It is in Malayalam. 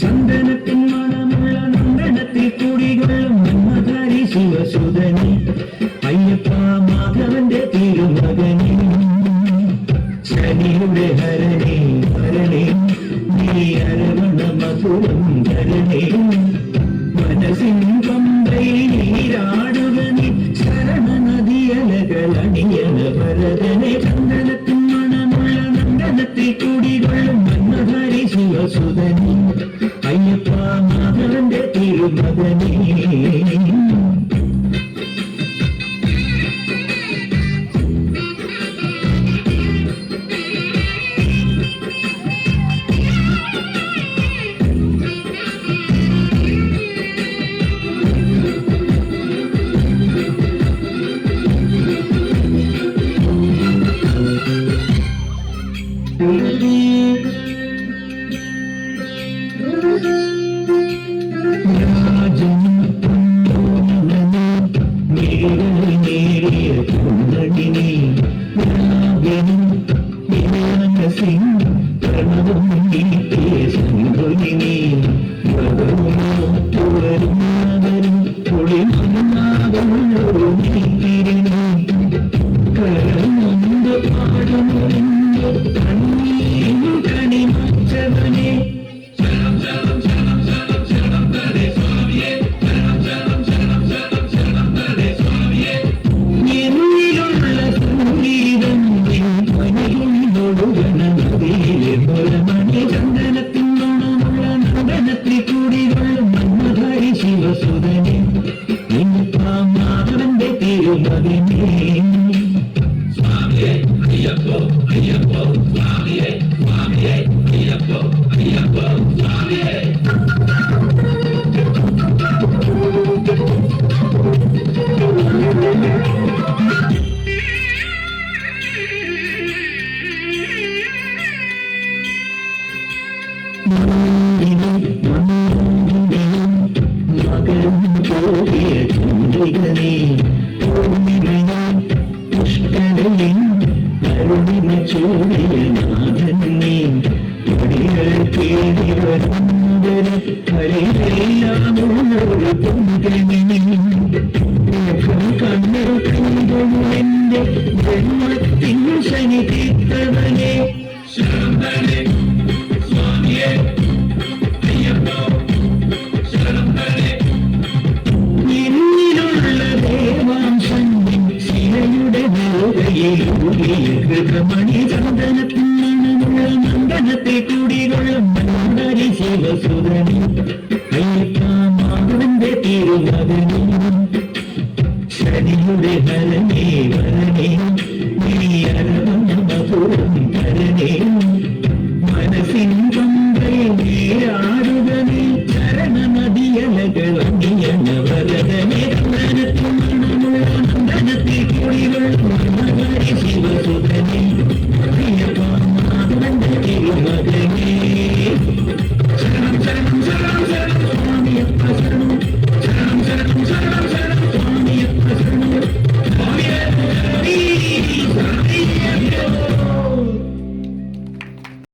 ചന്ദനത്തിൻ മണമുള്ള നന്ദനത്തിൽ കൂടികൊള്ളും ബ്രഹ്മധാരി ശിവസുതനി അയ്യപ്പ മാധവന്റെ തിരുമകനി ശനിയുടെ ഹരണേ ഹരണേ നീ അരവണ മധുരം ധരണേ മനസ്സിൻ പമ്പയിൽ നീരാടുക നീ ശരണ നദിയലകളണിയണ ഭരതനെ ചന്ദനത്തിൻ മണമുള്ള നന്ദനത്തിൽ കൂടികൊള്ളും ബ്രഹ്മധാരി ശിവസുതനി അയ്യപ്പ മാധവന്റെ തിരുമകനി ശനി തീർത്ഥവനെ മണി ചന്ദനത്തിൽ നന്ദനത്തെ കൂടികൊള്ളും മന്ദരി ശിവസുരനി അയ്യപ്പ മാധവന്റെ തിരുമകനി ശനിയുടെ ഹരണേ വരണേ നീ അരവണ മധുരം ധരണേ മനസ്സിൻ പമ്പയിൽ നീരാടുക നീ ചരണ നദിയലകളണിയണ വരദനെ ചന്ദനത്തിൽ മണമുള്ള നന്ദനത്തിൽ കൂടികൊള്ളും മന്ദരി ശിവസുരനി